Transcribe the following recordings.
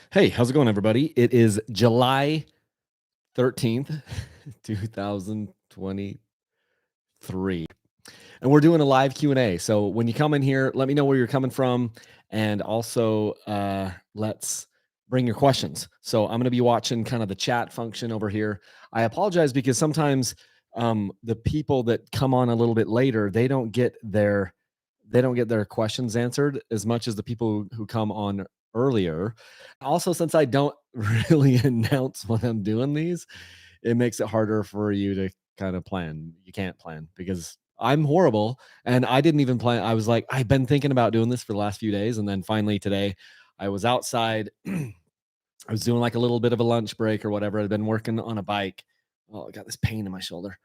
Hey, how's it going, everybody? It is July 13th, 2023, and we're doing a live Q&A. So when you come in here, let me know where you're coming from, and also let's bring your questions. So I'm going to be watching kind of the chat function over here. I apologize because sometimes the people that come on a little bit later, they don't get their questions answered as much as the people who come on earlier. Also, since I don't really announce when I'm doing these, it makes it harder for you to kind of plan. You can't plan because I'm horrible and I didn't even plan. I was like, I've been thinking about doing this for the last few days. And then finally today, I was outside. I was doing like a little bit of a lunch break or whatever. I'd been working on a bike. Oh, I got this pain in my shoulder.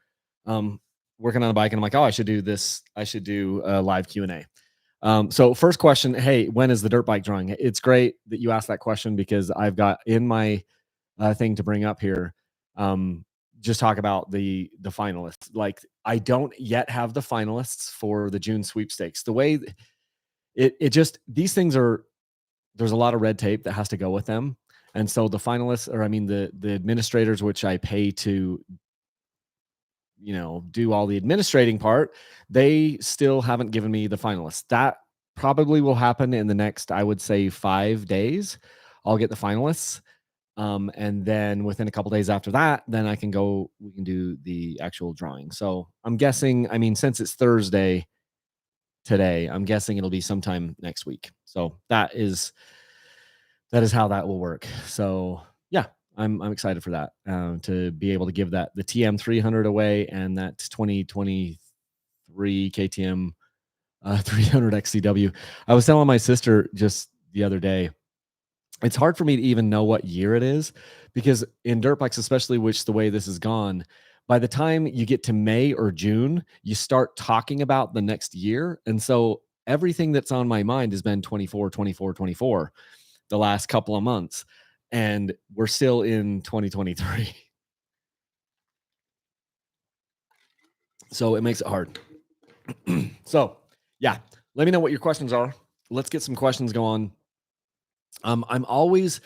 Um, Working on a bike, and I'm like, oh, I should do this. I should do a live Q&A. So first question, hey, when is the dirt bike drawing? It's great that you asked that question because I've got in my thing to bring up here, um, just talk about the finalists. Like I don't yet have the finalists for the June sweepstakes. The way it just these things are, there's a lot of red tape that has to go with them. And so the finalists, or I mean the administrators, which I pay to, do all the administrating part, they still haven't given me the finalists. That probably will happen in the next, I would say, 5 days. I'll get the finalists. And then within a couple days after that, then we can do the actual drawing. So I'm guessing, I mean, since it's Thursday today, I'm guessing it'll be sometime next week. So that is how that will work. So yeah, I'm excited for that, to be able to give that the TM 300 away and that 2023 KTM 300 XCW. I was telling my sister just the other day, it's hard for me to even know what year it is because in dirt bikes, especially which the way this has gone, by the time you get to May or June, you start talking about the next year. And so everything that's on my mind has been 24, 24, 24 the last couple of months. And we're still in 2023. So it makes it hard. So yeah, let me know what your questions are. Let's get some questions going. I'm always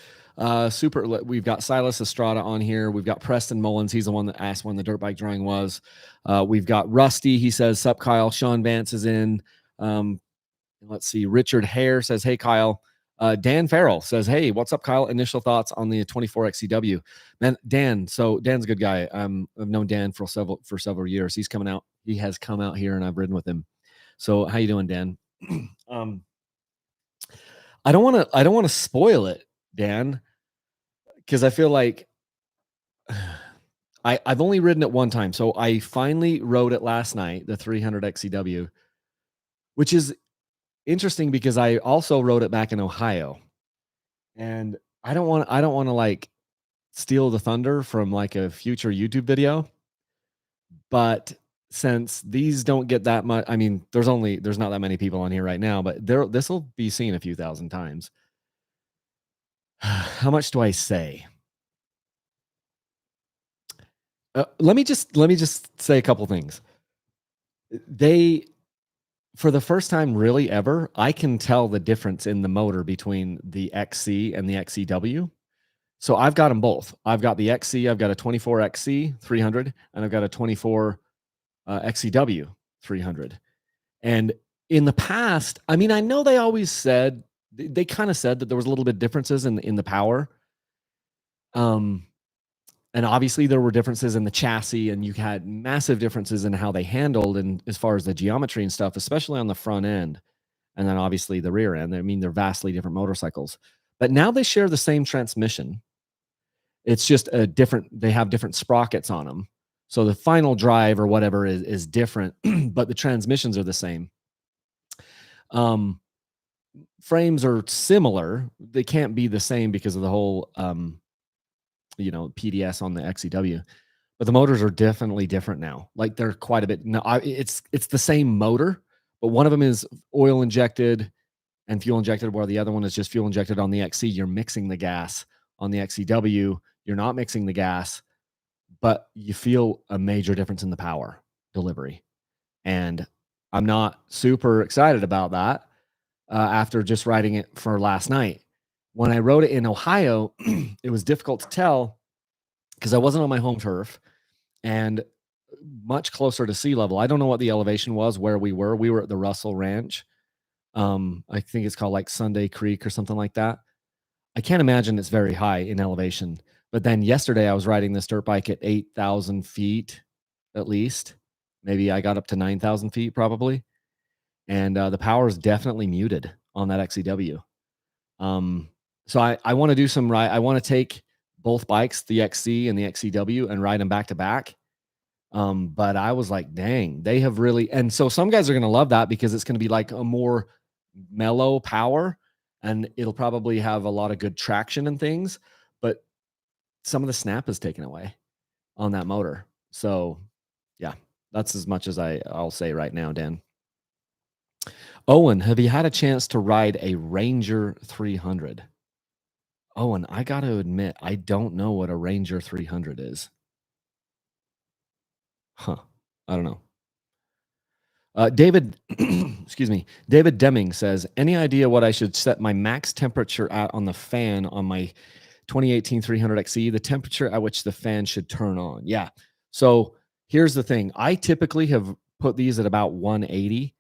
super. We've got Silas Estrada on here. We've got Preston Mullins. He's the one that asked when the dirt bike drawing was. We've got Rusty. He says, "Sup, Kyle." Sean Vance is in. Let's see. Richard Hare says, "Hey, Kyle." Dan Farrell says, "Hey, what's up, Kyle? Initial thoughts on the 24 XCW." Man, Dan. So Dan's a good guy. I've known Dan for several years. He's coming out. He has come out here, and I've ridden with him. So how you doing, Dan? I don't want to spoil it, Dan, because I feel like I've only ridden it one time. So I finally rode it last night, the 300 XCW, which is interesting because I also rode it back in Ohio. And I don't want to like steal the thunder from like a future YouTube video, but since these don't get that much, I mean, there's not that many people on here right now, but this will be seen a few thousand times. How much do I say? Let me just say a couple things. They, for the first time really ever, I can tell the difference in the motor between the XC and the XCW. So I've got them both. I've got the XC, I've got a 24 XC 300, and I've got a 24 XCW 300. And in the past, I mean, I know they always said, they kind of said that there was a little bit differences in the power. And obviously there were differences in the chassis, and you had massive differences in how they handled and as far as the geometry and stuff, especially on the front end. And then obviously the rear end. I mean, they're vastly different motorcycles. But now they share the same transmission. It's just they have different sprockets on them. So the final drive or whatever is different, but the transmissions are the same. Frames are similar. They can't be the same because of the whole PDS on the XCW, but the motors are definitely different now. Like they're quite a bit. No, it's the same motor, but one of them is oil injected and fuel injected, while the other one is just fuel injected on the XC. You're mixing the gas on the XCW. You're not mixing the gas, but you feel a major difference in the power delivery. And I'm not super excited about that after just riding it for last night. When I rode it in Ohio, it was difficult to tell because I wasn't on my home turf and much closer to sea level. I don't know what the elevation was where we were. We were at the Russell Ranch. I think it's called like Sunday Creek or something like that. I can't imagine it's very high in elevation. But then yesterday I was riding this dirt bike at 8,000 feet at least. Maybe I got up to 9,000 feet probably. And the power is definitely muted on that XCW. So I want to do some ride. I want to take both bikes, the XC and the XCW, and ride them back to back. But I was like, dang, they have really, and so some guys are going to love that because it's going to be like a more mellow power and it'll probably have a lot of good traction and things, but some of the snap is taken away on that motor. So yeah, that's as much as I'll say right now, Dan. Owen, have you had a chance to ride a Ranger 300? Owen, I got to admit, I don't know what a Ranger 300 is. Huh. I don't know. David, excuse me, David Deming says, any idea what I should set my max temperature at on the fan on my 2018 300XE, the temperature at which the fan should turn on? Yeah. So here's the thing. I typically have put these at about 180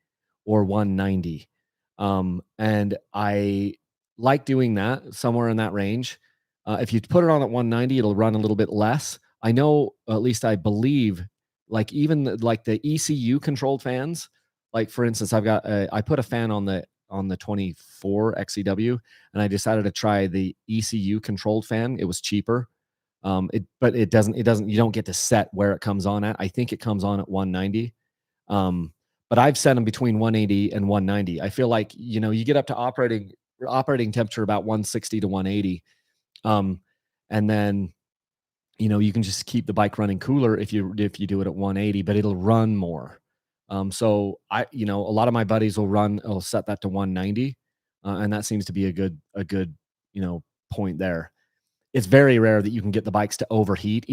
or 190. And I like doing that somewhere in that range. If you put it on at 190, it'll run a little bit less. I know, at least I believe, like even like the ECU controlled fans, like for instance, I put a fan on the 24 XCW and I decided to try the ECU controlled fan. It was cheaper. But it doesn't, you don't get to set where it comes on at. I think it comes on at 190. But I've set them between 180 and 190. I feel like, you get up to operating temperature about 160 to 180. And then, you can just keep the bike running cooler if you do it at 180, but it'll run more. So a lot of my buddies will set that to 190. And that seems to be a good, point there. It's very rare that you can get the bikes to overheat,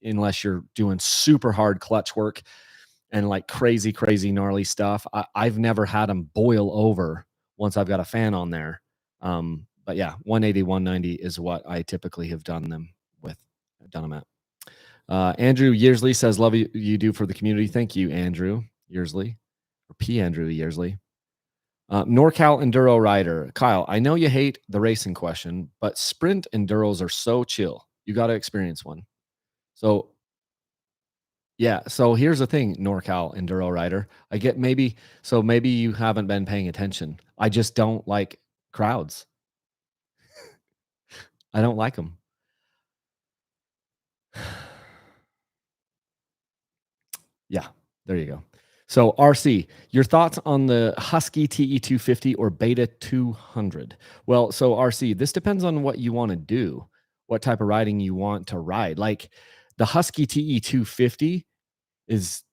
unless you're doing super hard clutch work and like crazy, crazy gnarly stuff. I've never had them boil over once I've got a fan on there. But yeah, 180, 190 is what I typically have done them at. Andrew Yearsley says, love you do for the community. Thank you, Andrew Yearsley, or P. Andrew Yearsley. NorCal Enduro Rider. Kyle, I know you hate the racing question, but sprint enduros are so chill. You got to experience one. So yeah. So here's the thing, NorCal Enduro Rider. Maybe you haven't been paying attention. I just don't like crowds. I don't like them. Yeah, there you go. So RC, your thoughts on the Husky TE250 or Beta 200? Well, so RC, this depends on what you want to do, what type of riding you want to ride. Like the Husky TE250 is,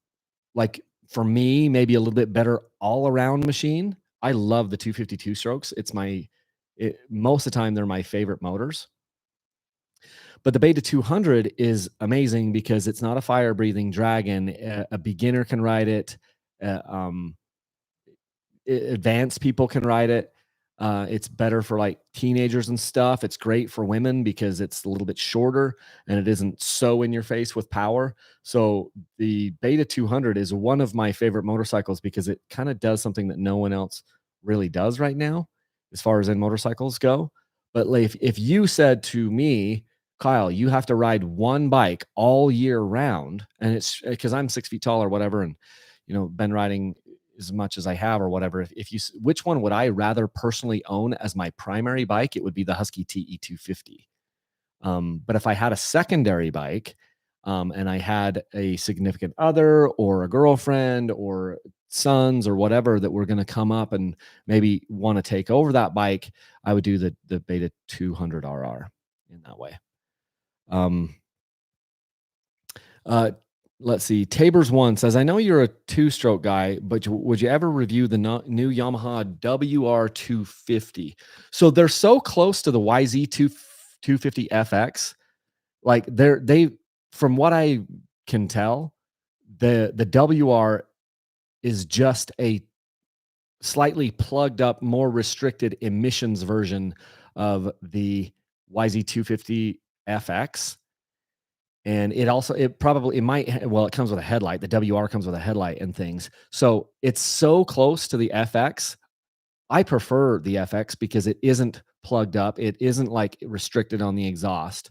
like, for me, maybe a little bit better all around machine. I love the 252 strokes. Most of the time they're my favorite motors. But the Beta 200 is amazing because it's not a fire breathing dragon. A beginner can ride it. Uh, um, Advanced people can ride it. It's better for like teenagers and stuff. It's great for women because it's a little bit shorter and it isn't so in your face with power. So the Beta 200 is one of my favorite motorcycles because it kind of does something that no one else really does right now as far as in motorcycles go. But like, if you said to me, Kyle, you have to ride one bike all year round, and it's because I'm 6 feet tall or whatever, and been riding as much as I have or whatever. Which one would I rather personally own as my primary bike? It would be the Husky TE250. But if I had a secondary bike, and I had a significant other or a girlfriend or sons or whatever that were going to come up and maybe want to take over that bike, I would do the Beta 200 RR in that way. Let's see. Tabers One says, I know you're a two-stroke guy, but would you ever review the new Yamaha WR 250? So they're so close to the YZ 250 FX. Like from what I can tell, the WR is just a slightly plugged up, more restricted emissions version of the YZ250 FX. And it comes with a headlight. The WR comes with a headlight and things. So it's so close to the FX. I prefer the FX because it isn't plugged up. It isn't like restricted on the exhaust.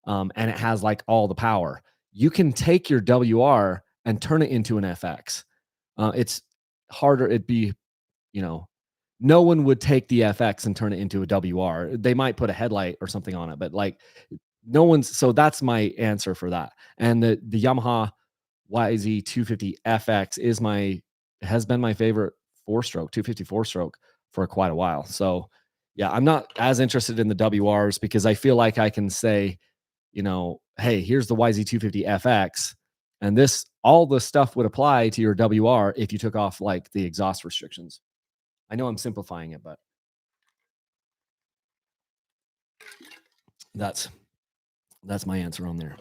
And it has like all the power. You can take your WR and turn it into an FX. It's harder. It'd be, you know, no one would take the FX and turn it into a WR. They might put a headlight or something on it, but like no one's. So that's my answer for that. And the Yamaha YZ250 FX has been my favorite 4-stroke, 254-stroke for quite a while. So yeah, I'm not as interested in the WRs because I feel like I can say, hey, here's the YZ250 FX, and all the stuff would apply to your WR if you took off like the exhaust restrictions. I know I'm simplifying it, but that's my answer on there.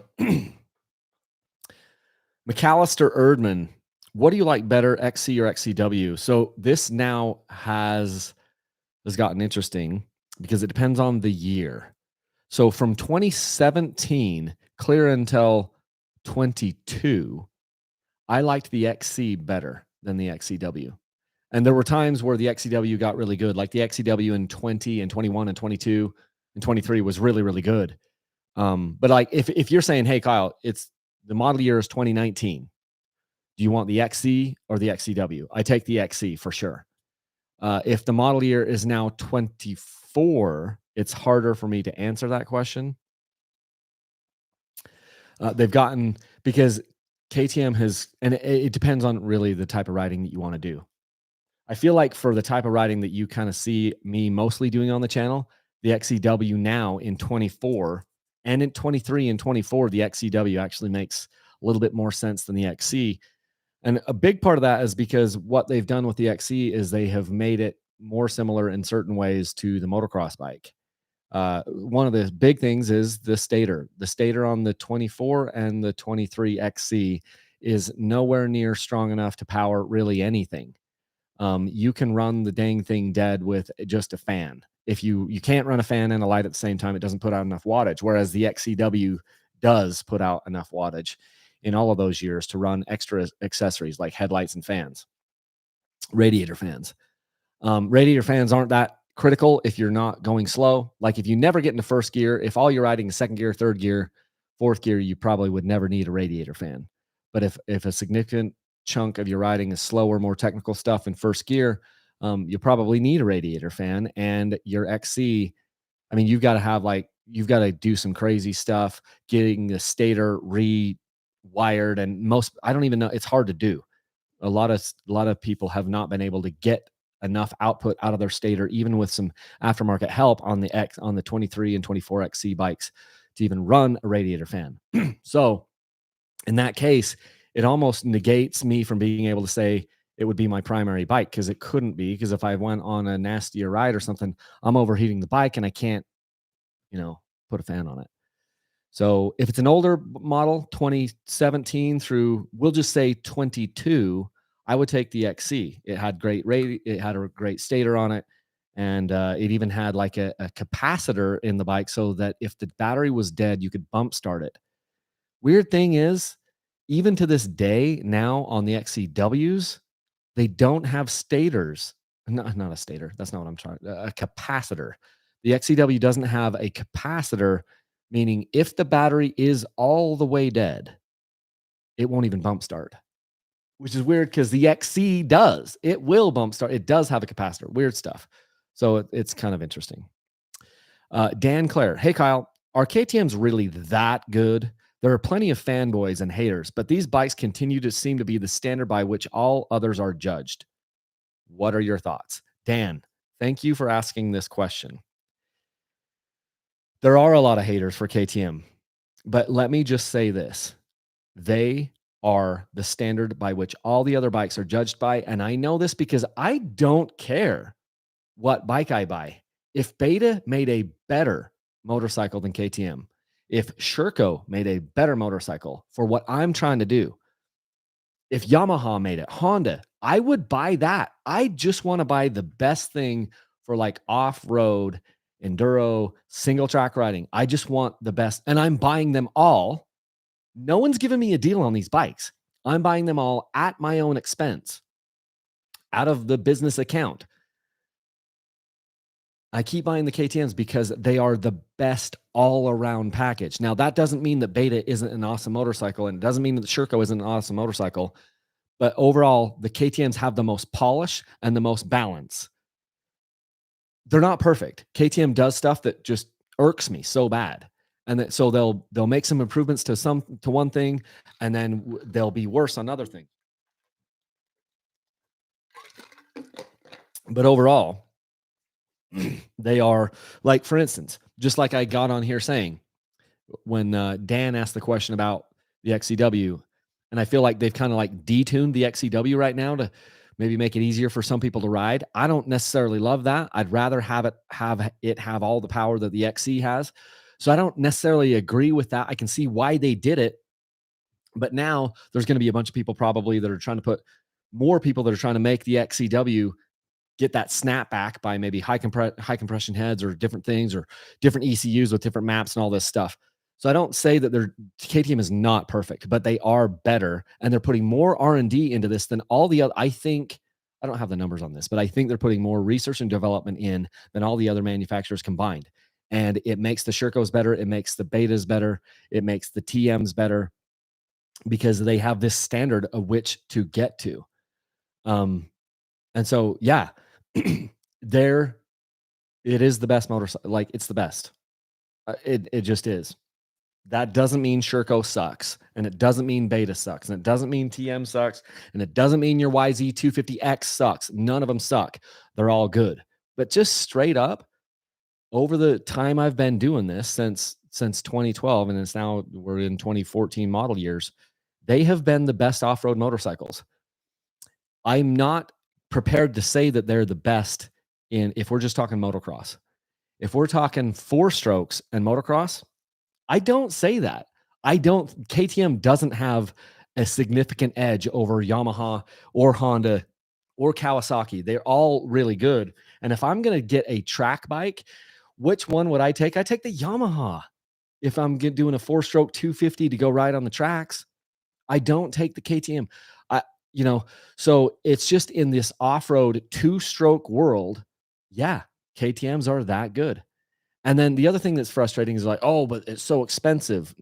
McAllister Erdman, what do you like better, XC or XCW? So this now has gotten interesting because it depends on the year. So from 2017 clear until 22, I liked the XC better than the XCW. And there were times where the XCW got really good, like the XCW in 20 and 21 and 22 and 23 was really, really good. But like if you're saying, hey, Kyle, it's the model year is 2019. Do you want the XC or the XCW? I take the XC for sure. If the model year is now 24, it's harder for me to answer that question. They've gotten, because KTM has, and it depends on really the type of riding that you want to do. I feel like for the type of riding that you kind of see me mostly doing on the channel, the XCW now in 24 and in 23 and 24, the XCW actually makes a little bit more sense than the XC. And a big part of that is because what they've done with the XC is they have made it more similar in certain ways to the motocross bike. One of the big things is the stator. The stator on the 24 and the 23 XC is nowhere near strong enough to power really anything. You can run the dang thing dead with just a fan. If you can't run a fan and a light at the same time, it doesn't put out enough wattage, whereas the XCW does put out enough wattage in all of those years to run extra accessories like headlights and fans, radiator fans. Radiator fans aren't that critical if you're not going slow. Like if you never get into first gear, if all you're riding is second gear, third gear, fourth gear, you probably would never need a radiator fan. But if a significant chunk of your riding is slower, more technical stuff in first gear, you probably need a radiator fan. And your XC, I mean, you've got to do some crazy stuff, getting the stator rewired, and I don't even know, it's hard to do. A lot of people have not been able to get enough output out of their stator, even with some aftermarket help on the 23 and 24 XC bikes, to even run a radiator fan. So in that case, it almost negates me from being able to say it would be my primary bike, because it couldn't be, because if I went on a nastier ride or something, I'm overheating the bike and I can't, put a fan on it. So if it's an older model, 2017 through, we'll just say 22, I would take the XC. It had it had a great stator on it, and it even had like a capacitor in the bike so that if the battery was dead, you could bump start it. Weird thing is, even to this day now on the XCWs, they don't have stators. Not a stator. That's not what I'm trying. A capacitor. The XCW doesn't have a capacitor, meaning if the battery is all the way dead, it won't even bump start, which is weird because the XC does. It will bump start. It does have a capacitor. Weird stuff. So it's kind of interesting. Dan Clare. Hey, Kyle, are KTMs really that good? There are plenty of fanboys and haters, but these bikes continue to seem to be the standard by which all others are judged. What are your thoughts? Dan, thank you for asking this question. There are a lot of haters for KTM, but let me just say this. They are the standard by which all the other bikes are judged by. And I know this because I don't care what bike I buy. If Beta made a better motorcycle than KTM, if Sherco made a better motorcycle for what I'm trying to do, if Yamaha made it, Honda, I would buy that. I just want to buy the best thing for like off-road enduro, single track riding. I just want the best, and I'm buying them all. No one's giving me a deal on these bikes. I'm buying them all at my own expense out of the business account. I keep buying the KTMs because they are the best all around package. Now, that doesn't mean that Beta isn't an awesome motorcycle, and it doesn't mean that the Sherco isn't an awesome motorcycle. But overall, the KTMs have the most polish and the most balance. They're not perfect. KTM does stuff that just irks me so bad. And that, so they'll make some improvements to one thing, and then they'll be worse on other things. But overall, they are, like, for instance, just like I got on here saying, when Dan asked the question about the XCW, and I feel like they've kind of like detuned the XCW right now to maybe make it easier for some people to ride. I don't necessarily love that. I'd rather have it have all the power that the XC has. So I don't necessarily agree with that. I can see why they did it, but now there's going to be a bunch of people probably that are trying to put more people that are trying to make the XCW get that snapback by maybe high compression heads or different things or different ECUs with different maps and all this stuff. So I don't say that their KTM is not perfect, but they are better, and they're putting more R&D into this than all the other. I think, I don't have the numbers on this, but I think they're putting more research and development in than all the other manufacturers combined. And it makes the Shercos better, it makes the Betas better, it makes the TMs better, because they have this standard of which to get to. And so, yeah, there, it is the best motorcycle. Like, it's the best. It just is. That doesn't mean Sherco sucks, and it doesn't mean Beta sucks, and it doesn't mean TM sucks, and it doesn't mean your YZ250X sucks. None of them suck. They're all good. But just straight up, over the time I've been doing this since 2012, and it's now we're in 2014 model years, they have been the best off-road motorcycles. I'm not prepared to say that they're the best if we're just talking motocross. If we're talking four strokes and motocross, I don't say that. KTM doesn't have a significant edge over Yamaha or Honda or Kawasaki. They're all really good. And if I'm going to get a track bike, which one would I take? I take the Yamaha. If I'm doing a four-stroke 250 to go ride on the tracks, I don't take the KTM. So it's just in this off-road two-stroke world. Yeah, KTMs are that good. And then the other thing that's frustrating is like, oh, but it's so expensive.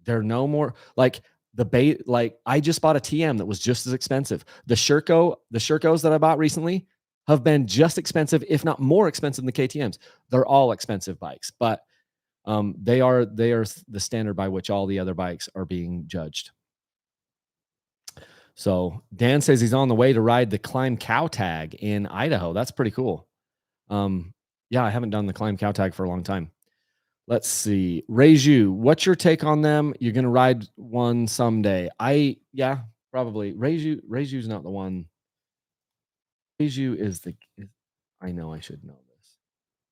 They're no more like like I just bought a TM that was just as expensive. The Shercos that I bought recently have been just expensive, if not more expensive than the KTMs. They're all expensive bikes, but they are the standard by which all the other bikes are being judged. So Dan says he's on the way to ride the Climb Cow Tag in Idaho. That's pretty cool. Yeah, I haven't done the Climb Cow Tag for a long time. Let's see. Raju, what's your take on them? You're going to ride one someday. Yeah, probably. Raju's not the one. Raju is I know I should know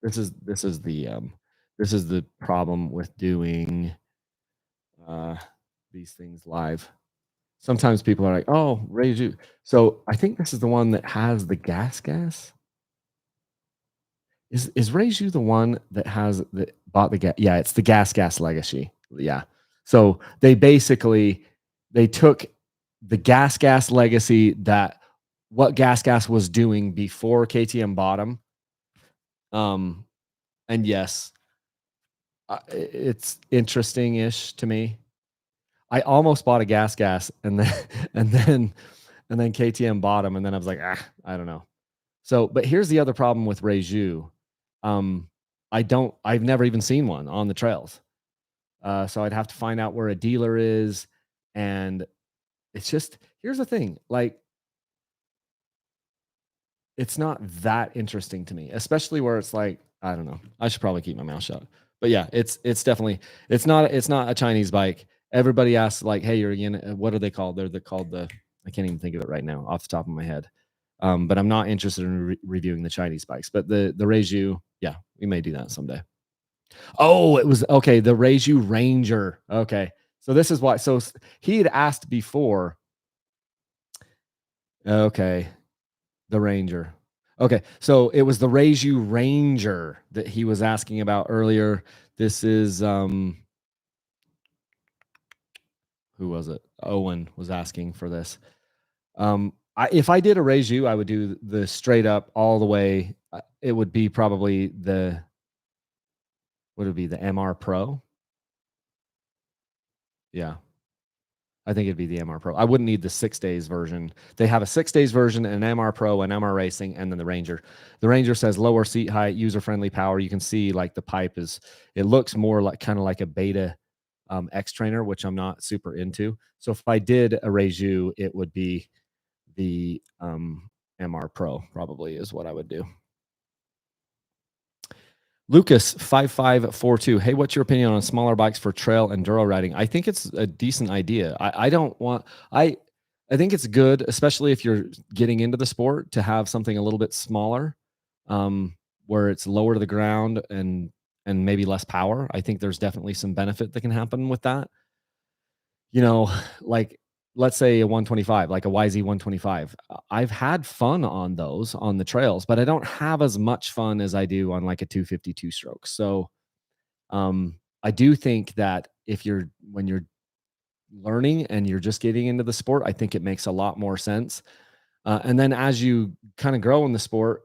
this. This is the problem with doing these things live. Sometimes people are like, "Oh, Raju." So I think this is the one that has the gas. Is Raju the one that bought the gas? Yeah, it's the gas legacy. Yeah. So they took the gas legacy, that what gas was doing before KTM bought them. And yes, it's interesting-ish to me. I almost bought a gas and then and then KTM bought them, and then I was like, I don't know. So, but here's the other problem with Raju. I've never even seen one on the trails. So I'd have to find out where a dealer is. And it's just, here's the thing, like, it's not that interesting to me, especially where it's like, I don't know. I should probably keep my mouth shut. But yeah, it's definitely, it's not a Chinese bike. Everybody asks like, hey, what are they called? They're called I can't even think of it right now off the top of my head. But I'm not interested in reviewing the Chinese bikes. But the Reiju, yeah, we may do that someday. Oh, it was okay. The Reiju Ranger. Okay, so this is why. So he had asked before. Okay, the Ranger. Okay, so it was the Raju Ranger that he was asking about earlier. This is who was it? Owen was asking for this. If I did a Raju, I would do the straight up all the way. It would be probably the would it be the MR Pro? Yeah, I think it'd be the MR Pro. I wouldn't need the 6 days version. They have a 6 days version, an MR Pro, an MR Racing, and then the Ranger. The Ranger says lower seat height, user friendly power. You can see like the pipe is. It looks more like kind of like a Beta X trainer, which I'm not super into. So if I did a Reju, it would be the MR Pro. Probably is what I would do. Lucas 5542. Hey, what's your opinion on smaller bikes for trail enduro riding? I think it's a decent idea. I don't want I think it's good, especially if you're getting into the sport, to have something a little bit smaller, where it's lower to the ground and maybe less power. I think there's definitely some benefit that can happen with that. You know, like let's say a 125, like a YZ 125. I've had fun on those on the trails, but I don't have as much fun as I do on like a 252 stroke. So, I do think that if you're when you're learning and you're just getting into the sport, I think it makes a lot more sense. And then as you kind of grow in the sport,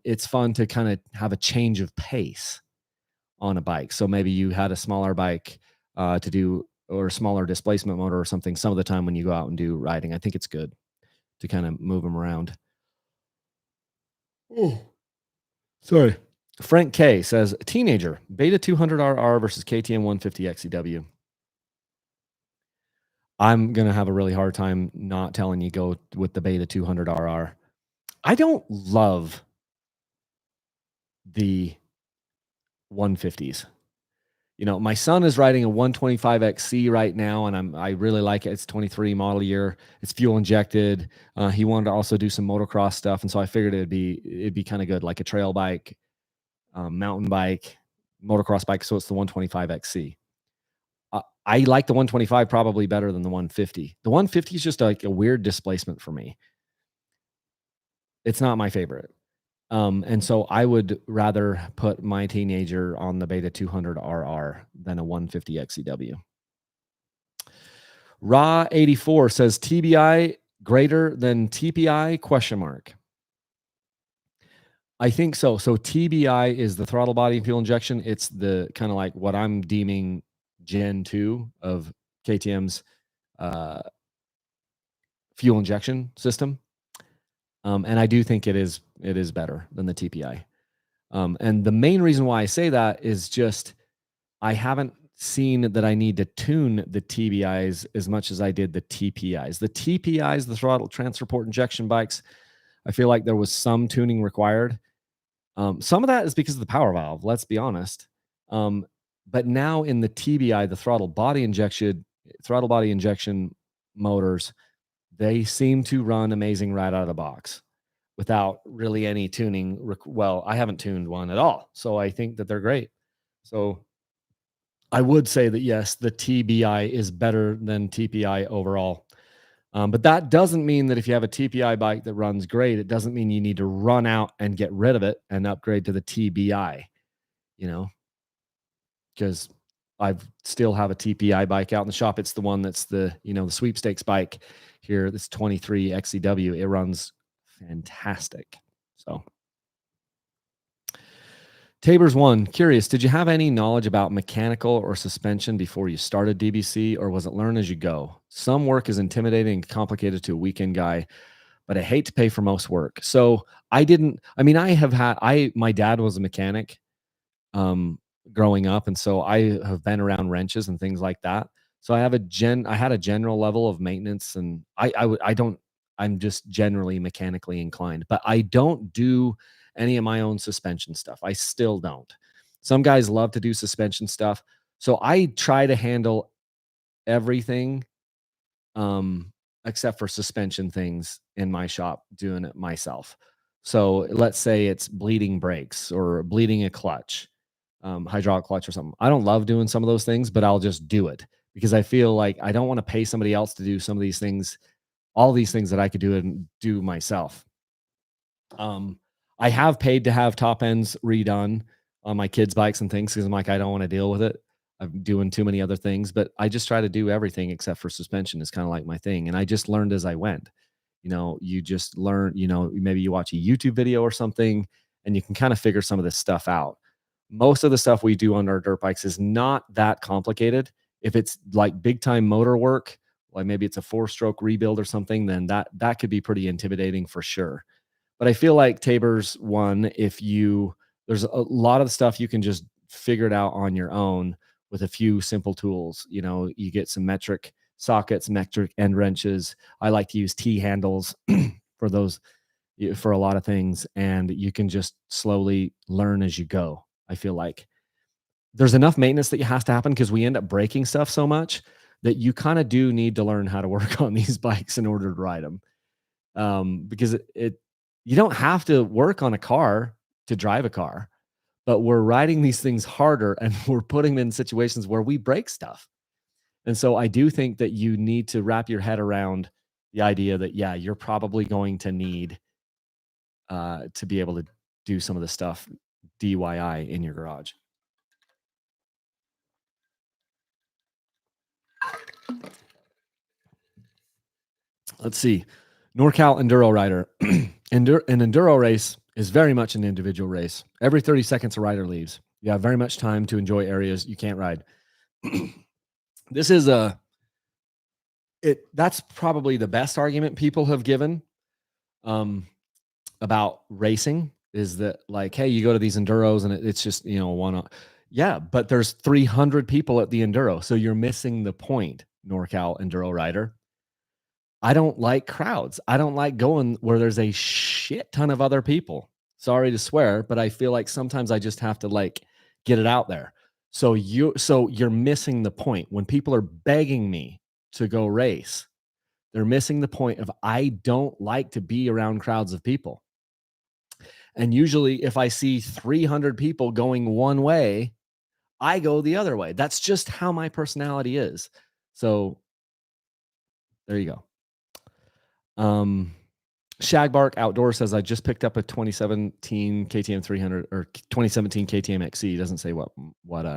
it's fun to kind of have a change of pace on a bike. So maybe you had a smaller bike to do or a smaller displacement motor or something some of the time when you go out and do riding. I think it's good to kind of move them around. Oh, sorry. Frank K says teenager Beta 200RR versus KTM 150 XCW. I'm gonna have a really hard time not telling you go with the Beta 200RR. I don't love the 150s. You know, my son is riding a 125XC right now, and I really like it. It's 23 model year. It's fuel injected. He wanted to also do some motocross stuff, and so I figured it'd be kind of good, like a trail bike, mountain bike, motocross bike. So it's the 125XC. I like the 125 probably better than the 150. The 150 is just like a weird displacement for me. It's not my favorite. And so I would rather put my teenager on the Beta 200RR than a 150 XCW. Raw 84 says TBI greater than TPI question mark. I think so. So TBI is the throttle body and fuel injection. It's the kind of like what I'm deeming Gen 2 of KTM's uh, fuel injection system. And I do think it is better than the TPI. And the main reason why I say that is just I haven't seen that I need to tune the TBIs as much as I did the TPIs. The TPIs, the throttle transfer port injection bikes, I feel like there was some tuning required. Some of that is because of the power valve, let's be honest. Um, but now in the TBI, the throttle body injection motors, they seem to run amazing right out of the box without really any tuning. Well, I haven't tuned one at all, so I think that they're great. So I would say that yes, the TBI is better than TPI overall. But that doesn't mean that if you have a TPI bike that runs great, it doesn't mean you need to run out and get rid of it and upgrade to the TBI, you know, because I still have a TPI bike out in the shop. It's the one that's the sweepstakes bike here. This 23 XCW. It runs fantastic. So Tabor's one, curious, did you have any knowledge about mechanical or suspension before you started DBC, or was it learn as you go? Some work is intimidating and complicated to a weekend guy, but I hate to pay for most work. So I mean, my dad was a mechanic um, growing up, and so I have been around wrenches and things like that. So I had a general level of maintenance, and I don't, I'm just generally mechanically inclined, but I don't do any of my own suspension stuff. I still don't. Some guys love to do suspension stuff. So I try to handle everything um, except for suspension things in my shop, doing it myself. So let's say it's bleeding brakes or bleeding a clutch, hydraulic clutch or something. I don't love doing some of those things, but I'll just do it because I feel like I don't want to pay somebody else to do some of these things, all these things that I could do and do myself. Um, I have paid to have top ends redone on my kids' bikes and things because I'm like, I don't want to deal with it. I'm doing too many other things, but I just try to do everything except for suspension is kind of like my thing. And I just learned as I went. You just learn, maybe you watch a YouTube video or something and you can kind of figure some of this stuff out. Most of the stuff we do on our dirt bikes is not that complicated. If it's like big time motor work, like maybe it's a 4-stroke rebuild or something, then that could be pretty intimidating for sure. But I feel like Tabor's one, if you there's a lot of stuff you can just figure it out on your own with a few simple tools. You get some metric sockets, metric end wrenches. I like to use T handles for those for a lot of things, and you can just slowly learn as you go. I feel like there's enough maintenance that has to happen because we end up breaking stuff so much that you kind of do need to learn how to work on these bikes in order to ride them. Because it you don't have to work on a car to drive a car, but we're riding these things harder and we're putting them in situations where we break stuff. And so I do think that you need to wrap your head around the idea that, yeah, you're probably going to need to be able to do some of the stuff DIY in your garage. Let's see. NorCal Enduro Rider. An enduro race is very much an individual race. Every 30 seconds, a rider leaves. You have very much time to enjoy areas you can't ride. This is that's probably the best argument people have given um, about racing is that like, hey, you go to these enduros and it's just, yeah, but there's 300 people at the enduro. So you're missing the point, NorCal Enduro Rider. I don't like crowds. I don't like going where there's a shit ton of other people. Sorry to swear, but I feel like sometimes I just have to like get it out there. So you're missing the point. When people are begging me to go race, they're missing the point of I don't like to be around crowds of people. And usually if I see 300 people going one way, I go the other way. That's just how my personality is. So there you go. Shagbark Outdoor says I just picked up a 2017 KTM 300 or 2017 KTM XC. Doesn't say what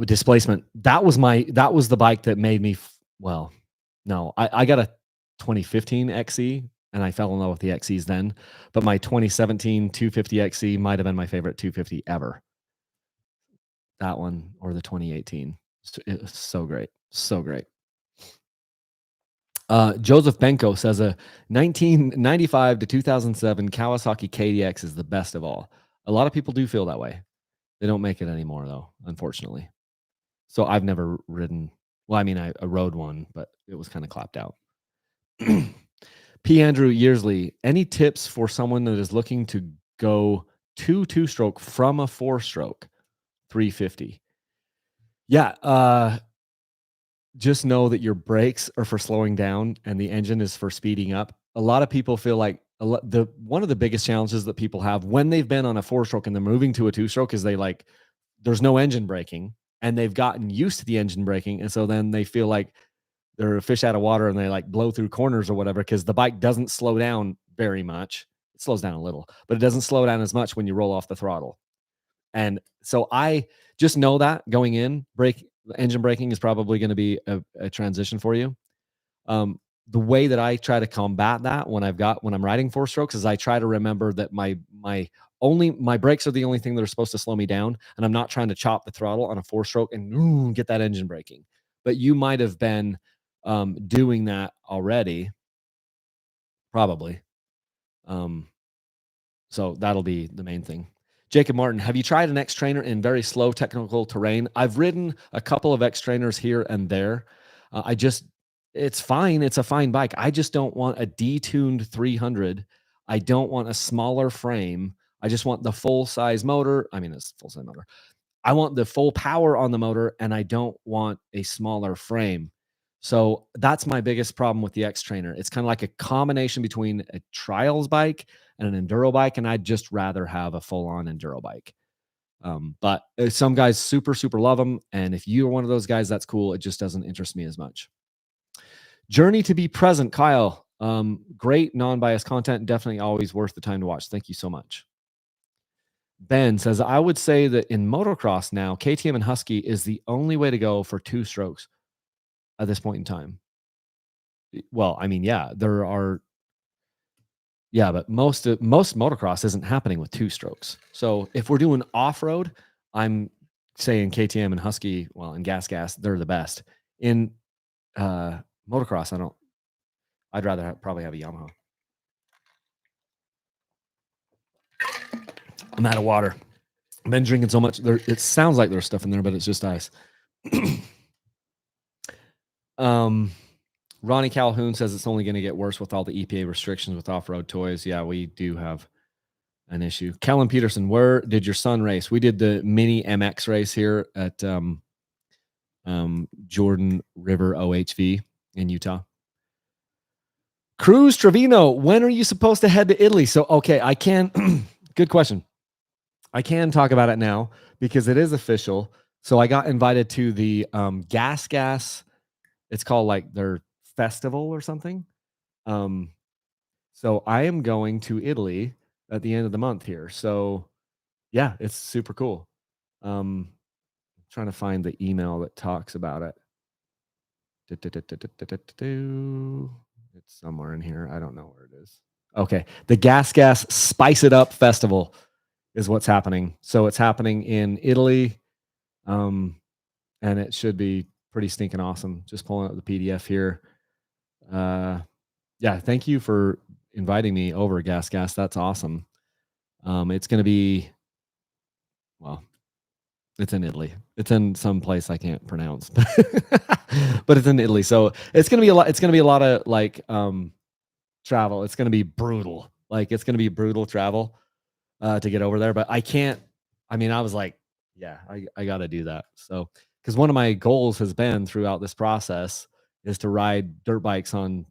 displacement. That was the bike that made me. Well, no, I got a 2015 XC and I fell in love with the XCs then. But my 2017 250 XC might have been my favorite 250 ever. That one or the 2018. It's so great, so great. Joseph Benko says a 1995 to 2007 Kawasaki KDX is the best of all. A lot of people do feel that way. They don't make it anymore, though, unfortunately. So I've never ridden. Well, I mean, I rode one, but it was kind of clapped out. P. Andrew Yearsley, any tips for someone that is looking to go two-stroke from a 4-stroke 350? Yeah, just know that your brakes are for slowing down and the engine is for speeding up. A lot of people feel like one of the biggest challenges that people have when they've been on a 4-stroke and they're moving to a 2-stroke is there's no engine braking and they've gotten used to the engine braking. And so then they feel like they're a fish out of water and they like blow through corners or whatever because the bike doesn't slow down very much. It slows down a little, but it doesn't slow down as much when you roll off the throttle. And so I just know that going in, engine braking is probably going to be a transition for you. The way that I try to combat that when I'm riding 4-strokes is I try to remember that my brakes are the only thing that are supposed to slow me down, and I'm not trying to chop the throttle on a 4-stroke and get that engine braking. But you might have been doing that already, probably. So that'll be the main thing. Jacob Martin, have you tried an X trainer in very slow technical terrain? I've ridden a couple of X trainers here and there. It's fine. It's a fine bike. I just don't want a detuned 300. I don't want a smaller frame. I just want the full size motor. I mean, it's full size motor. I want the full power on the motor and I don't want a smaller frame. So that's my biggest problem with the X trainer. It's kind of like a combination between a trials bike and an enduro bike. And I'd just rather have a full on enduro bike. But some guys super, super love them. And if you're one of those guys, that's cool. It just doesn't interest me as much. Journey to be present, Kyle. Great non-biased content. Definitely always worth the time to watch. Thank you so much. Ben says, I would say that in motocross now, KTM and Husky is the only way to go for two strokes at this point in time. Well, I mean, yeah, there are, yeah, but most motocross isn't happening with two strokes. So if we're doing off road, I'm saying KTM and Husky, well, and Gas, they're the best. In motocross, I'd rather probably have a Yamaha. I'm out of water. I've been drinking so much. It sounds like there's stuff in there, but it's just ice. Ronnie Calhoun says it's only going to get worse with all the EPA restrictions with off-road toys. Yeah, we do have an issue. Kellen Peterson, where did your son race? We did the mini MX race here at Jordan River OHV in Utah. Cruz Trevino, when are you supposed to head to Italy? So, okay, I can, good question. I can talk about it now because it is official. So I got invited to the Gas. It's called like their festival or something. So I am going to Italy at the end of the month here. So yeah, it's super cool. Trying to find the email that talks about it. It's somewhere in here. I don't know where it is. Okay. The Gas Spice It Up Festival is what's happening. So it's happening in Italy. And it should be pretty stinking awesome. Just pulling up the PDF here. Yeah, thank you for inviting me over, Gas. That's awesome. It's going to be, well, it's in Italy. It's in some place I can't pronounce, but it's in Italy. So it's going to be a lot. It's going to be a lot of like travel. It's going to be brutal. Like it's going to be brutal travel to get over there. But I can't. I mean, I was like, yeah, I got to do that. So because one of my goals has been throughout this process is to ride dirt bikes on.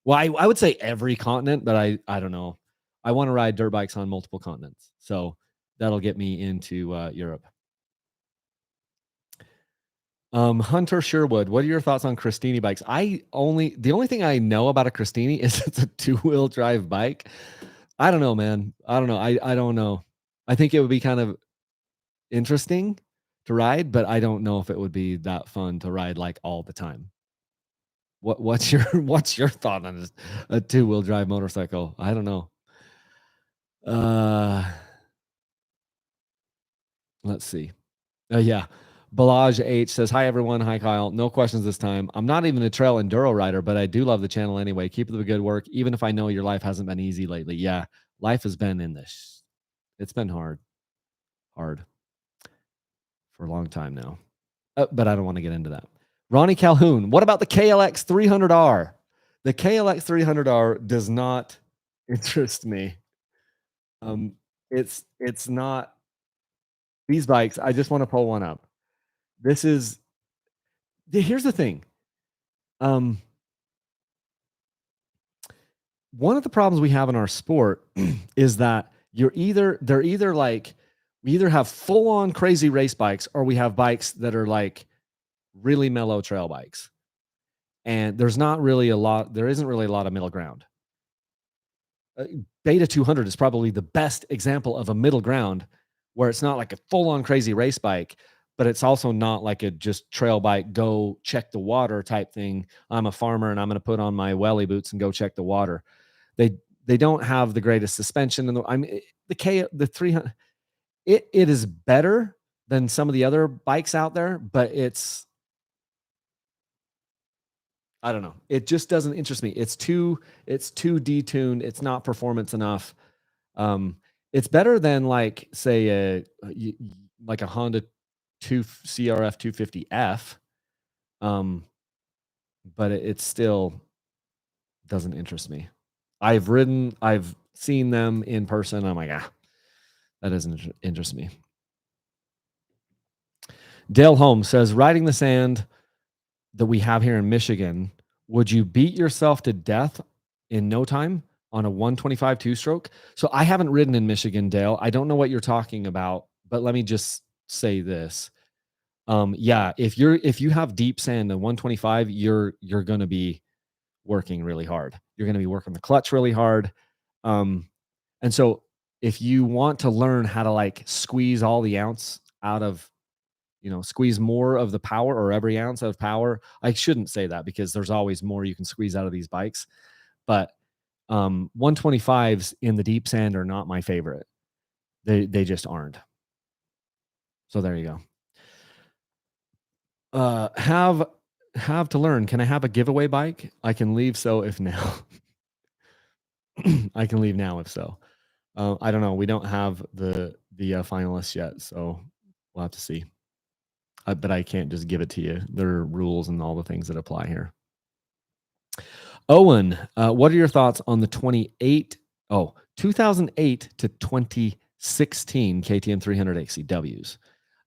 Well, I would say every continent, but I don't know. I want to ride dirt bikes on multiple continents. So that'll get me into Europe. Hunter Sherwood, what are your thoughts on Christini bikes? The only thing I know about a Christini is it's a two-wheel drive bike. I don't know, man. I don't know. I don't know. I think it would be kind of interesting to ride, but I don't know if it would be that fun to ride like all the time. What's your thought on a two-wheel drive motorcycle? I don't know. Let's see. Yeah. Balaj H says, hi, everyone. Hi, Kyle. No questions this time. I'm not even a trail enduro rider, but I do love the channel anyway. Keep up the good work, even if I know your life hasn't been easy lately. Yeah, life has been in this. It's been hard for a long time now. But I don't want to get into that. Ronnie Calhoun, what about the KLX 300R? The KLX 300R does not interest me. It's not these bikes. I just want to pull one up. Here's the thing. One of the problems we have in our sport is that we either have full on crazy race bikes or we have bikes that are like really mellow trail bikes. And there isn't really a lot of middle ground. Beta 200 is probably the best example of a middle ground where it's not like a full on crazy race bike, but it's also not like a just trail bike, go check the water type thing. I'm a farmer and I'm going to put on my welly boots and go check the water. They don't have the greatest suspension. The 300, it is better than some of the other bikes out there, but I don't know. It just doesn't interest me. It's too detuned. It's not performance enough. It's better than like say like a Honda CRF 250F. But it still doesn't interest me. I've seen them in person. I'm like, that doesn't interest me. Dale Holmes says, riding the sand that we have here in Michigan, would you beat yourself to death in no time on a 125 two-stroke? So I haven't ridden in Michigan, Dale. I don't know what you're talking about, but let me just say this. Yeah, if you have deep sand and 125, you're going to be working really hard. You're going to be working the clutch really hard. Um, and so if you want to learn how to like squeeze all the ounce out of, squeeze more of the power or every ounce of power, I shouldn't say that because there's always more you can squeeze out of these bikes. But 125s in the deep sand are not my favorite. They just aren't. So there you go. Have to learn. Can I have a giveaway bike? I can leave so if now. I can leave now if so. I don't know. We don't have the finalists yet, so we'll have to see. But I can't just give it to you. There are rules and all the things that apply here. Owen, what are your thoughts on the 2008 to 2016 KTM 300 XCWs?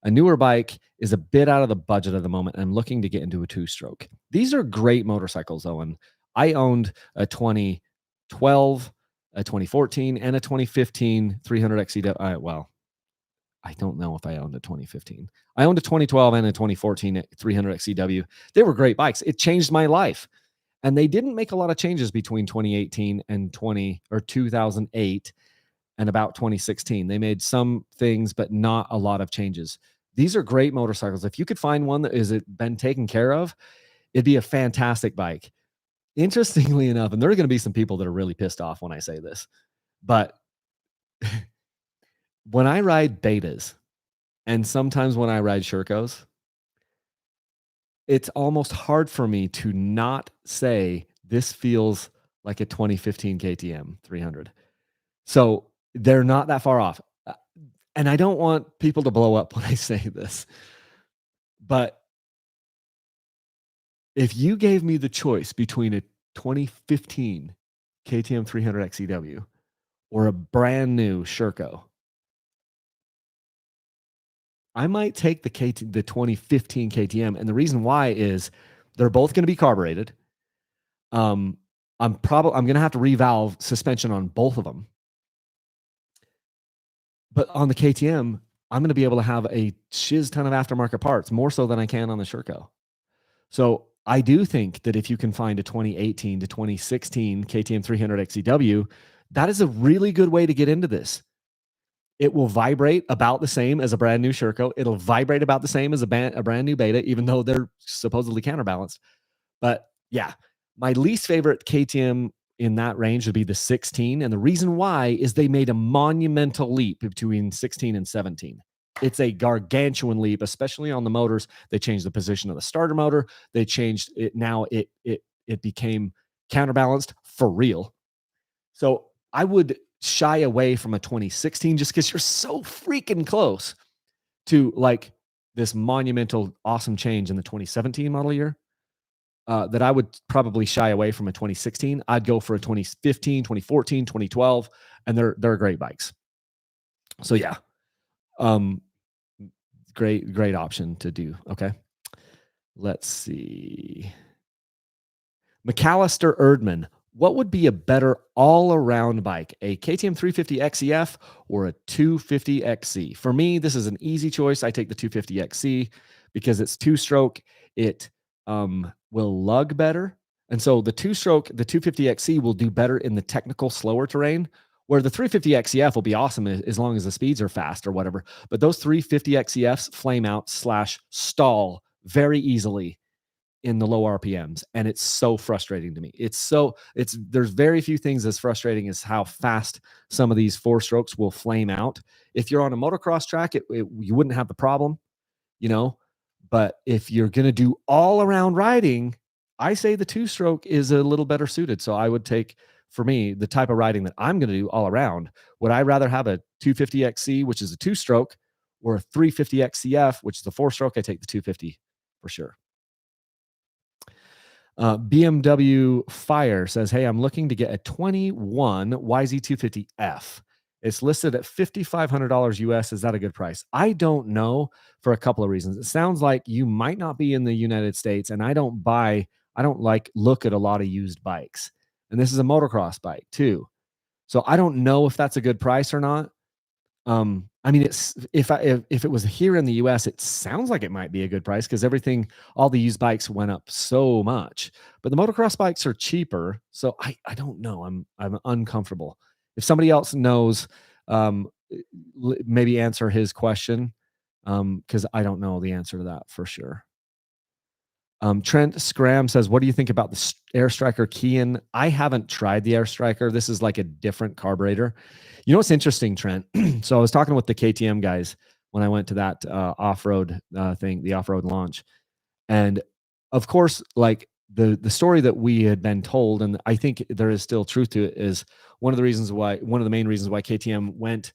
A newer bike is a bit out of the budget at the moment, and I'm looking to get into a two-stroke. These are great motorcycles, Owen. I owned a 2012, a 2014, and a 2015 300 XCW. Well, I don't know if I owned a 2015. I owned a 2012 and a 2014 300 XCW. They were great bikes. It changed my life. And they didn't make a lot of changes between 2018 and 2008 and about 2016. They made some things, but not a lot of changes. These are great motorcycles. If you could find one that is been taken care of, it'd be a fantastic bike. Interestingly enough, and there are going to be some people that are really pissed off when I say this, but when I ride betas and sometimes when I ride Shercos, it's almost hard for me to not say this feels like a 2015 KTM 300. So they're not that far off. And I don't want people to blow up when I say this, but if you gave me the choice between a 2015 KTM 300 XCW or a brand new Sherco, I might take the 2015 KTM. And the reason why is they're both going to be carbureted. I'm going to have to revalve suspension on both of them. But on the KTM, I'm going to be able to have a shiz ton of aftermarket parts, more so than I can on the Sherco. So I do think that if you can find a 2018 to 2016 KTM 300 XCW, that is a really good way to get into this. It will vibrate about the same as a brand new Sherco. It'll vibrate about the same as a brand new Beta, even though they're supposedly counterbalanced. But yeah, my least favorite KTM in that range would be the 16. And the reason why is they made a monumental leap between 16 and 17. It's a gargantuan leap, especially on the motors. They changed the position of the starter motor. They changed it. Now it became counterbalanced for real. So I would shy away from a 2016 just because you're so freaking close to like this monumental awesome change in the 2017 model year. That I would probably shy away from a 2016. I'd go for a 2015, 2014, 2012, and they're great bikes. So yeah, great option to do. Okay, let's see. McAllister Erdman, what would be a better all-around bike, a KTM 350 XEF or a 250 XC? For me, this is an easy choice. I take the 250 XC because it's two-stroke. It will lug better. And so the two-stroke, the 250 XC will do better in the technical, slower terrain, where the 350 XEF will be awesome as long as the speeds are fast or whatever. But those 350 XEFs flame out / stall very easily in the low RPMs. And it's so frustrating to me. There's very few things as frustrating as how fast some of these four strokes will flame out. If you're on a motocross track, you wouldn't have the problem, but if you're going to do all around riding, I say the two-stroke is a little better suited. So I would take, for me, the type of riding that I'm going to do all around. Would I rather have a 250 XC, which is a two-stroke, or a 350 XCF, which is a four-stroke? I take the 250 for sure. BMW Fire says, hey, I'm looking to get a 21 YZ250F. It's listed at $5,500 US. Is that a good price? I don't know, for a couple of reasons. It sounds like you might not be in the United States, and I don't look at a lot of used bikes. And this is a motocross bike too. So I don't know if that's a good price or not. And I mean, it's if it was here in the US, it sounds like it might be a good price because everything, all the used bikes went up so much. But the motocross bikes are cheaper, so I don't know. I'm uncomfortable. If somebody else knows, um, maybe answer his question, because I don't know the answer to that for sure. Trent Scram says, "What do you think about the Air Striker Kean?" I haven't tried the Air Striker. This is like a different carburetor. You know what's interesting, Trent? So I was talking with the KTM guys when I went to that off-road thing, the off-road launch, and of course, like the story that we had been told, and I think there is still truth to it, is one of the main reasons why KTM went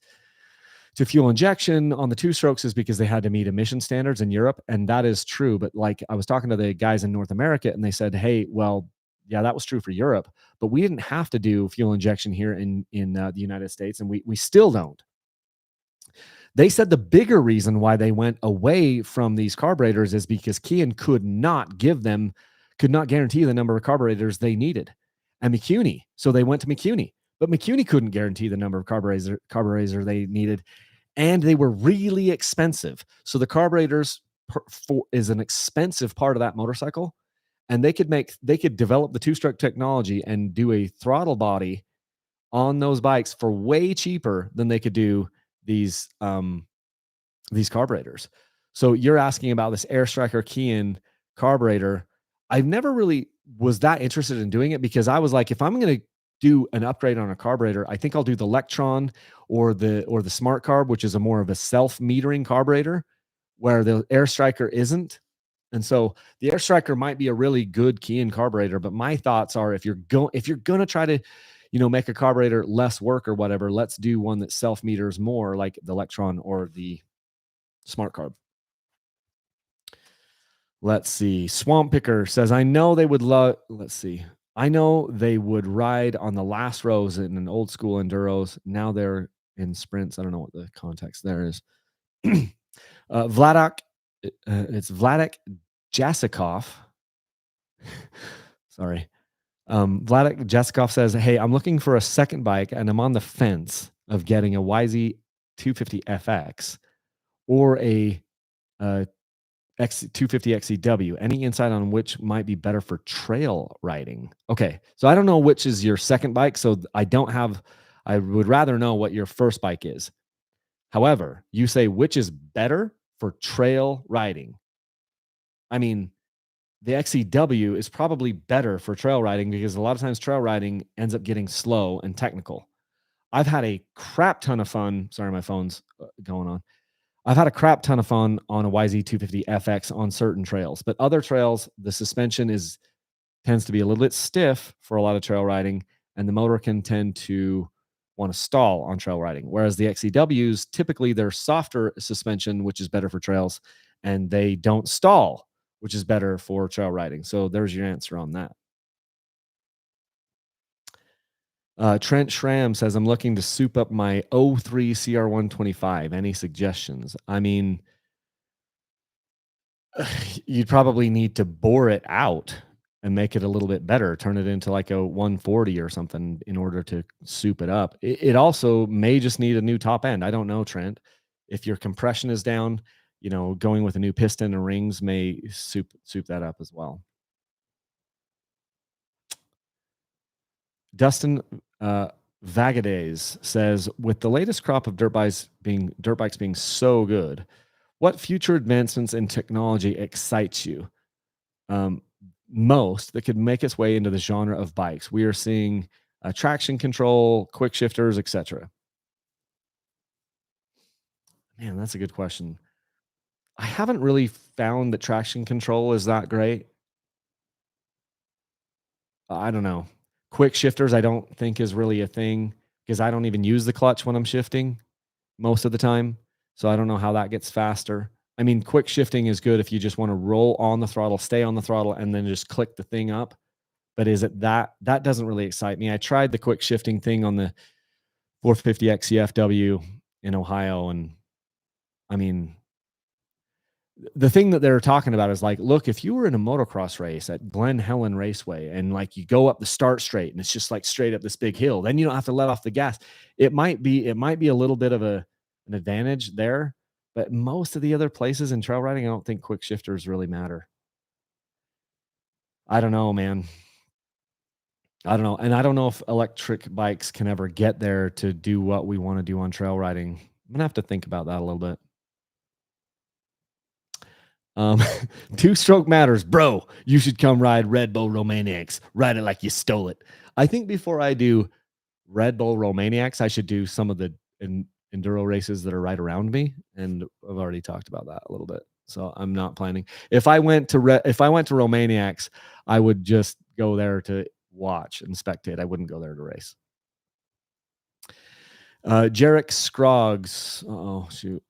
to fuel injection on the two strokes is because they had to meet emission standards in Europe. And that is true. But like I was talking to the guys in North America and they said, hey, well, yeah, that was true for Europe, but we didn't have to do fuel injection here in the United States, and we still don't. They said the bigger reason why they went away from these carburetors is because Kian could not guarantee the number of carburetors they needed. And McCuney, so they went to McCuney, but McCuney couldn't guarantee the number of carburetors they needed, and they were really expensive. So the carburetors is an expensive part of that motorcycle, and they could develop the two-stroke technology and do a throttle body on those bikes for way cheaper than they could do these these carburetors. So you're asking about this Air Striker Kean carburetor. I've never really was that interested in doing it because I was like, if I'm going to do an upgrade on a carburetor, I think I'll do the Electron or the Smart Carb, which is a more of a self-metering carburetor, where the Air Striker isn't. And so the Air Striker might be a really good Kean carburetor, but my thoughts are if you're going to try to, make a carburetor less work or whatever, let's do one that self meters more, like the Electron or the Smart Carb. Let's see. Swamp Picker says, I know they would love, let's see. I know they would ride on the last rows in an old school enduros. Now they're in sprints. I don't know what the context there is. Vladak, it's Vladik Jasikov. Sorry. Vladik Jasikov says, hey, I'm looking for a second bike and I'm on the fence of getting a YZ 250 FX or a X250 XCW. Any insight on which might be better for trail riding? Okay, so I don't know which is your second bike, so I would rather know what your first bike is. However, you say which is better for trail riding. I mean, the XCW is probably better for trail riding because a lot of times trail riding ends up getting slow and technical. I've had a crap ton of fun. Sorry, my phone's going on. I've had a crap ton of fun on a YZ250 FX on certain trails, but other trails, the suspension tends to be a little bit stiff for a lot of trail riding, and the motor can tend to want to stall on trail riding. Whereas the XCWs, typically they're softer suspension, which is better for trails, and they don't stall, which is better for trail riding. So there's your answer on that. Trent Schramm says, I'm looking to soup up my 03 CR125. Any suggestions? I mean, you'd probably need to bore it out and make it a little bit better, turn it into like a 140 or something in order to soup it up. It also may just need a new top end. I don't know, Trent. If your compression is down, going with a new piston and rings may soup that up as well. Dustin Vagades says, with the latest crop of dirt bikes being so good, what future advancements in technology excites you most that could make its way into the genre of bikes? We are seeing traction control, quick shifters, etc. Man, that's a good question. I haven't really found that traction control is that great. I don't know. Quick shifters, I don't think is really a thing because I don't even use the clutch when I'm shifting most of the time. So I don't know how that gets faster. I mean, quick shifting is good if you just want to roll on the throttle, stay on the throttle, and then just click the thing up. But is it that doesn't really excite me. I tried the quick shifting thing on the 450 XCFW in Ohio. And I mean, the thing that they're talking about is like, look, if you were in a motocross race at Glen Helen Raceway and like you go up the start straight and it's just like straight up this big hill, then you don't have to let off the gas. It might be a little bit of an an advantage there. But most of the other places in trail riding, I don't think quick shifters really matter. I don't know, man. I don't know. And I don't know if electric bikes can ever get there to do what we want to do on trail riding. I'm gonna have to think about that a little bit. Um, two stroke matters, bro. You should come ride Red Bull Romaniacs. Ride it like you stole it. I think before I do Red Bull Romaniacs, I should do some of the enduro races that are right around me, and I've already talked about that a little bit. So I'm not planning. If I went to Romaniacs, I would just go there to watch and spectate. I wouldn't go there to race. Jarek Scroggs. Oh shoot,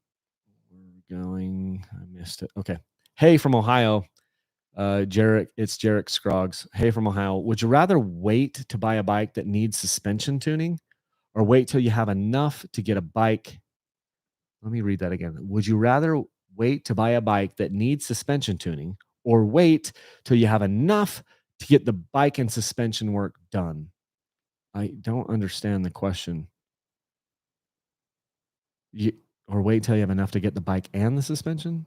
where are we going? I missed it. Okay. Hey from Ohio. It's Jarek Scroggs. Hey from Ohio. Would you rather wait to buy a bike that needs suspension tuning or wait till you have enough to get a bike? Let me read that again. Would you rather wait to buy a bike that needs suspension tuning or wait till you have enough to get the bike and suspension work done? I don't understand the question. You, or wait till you have enough to get the bike and the suspension?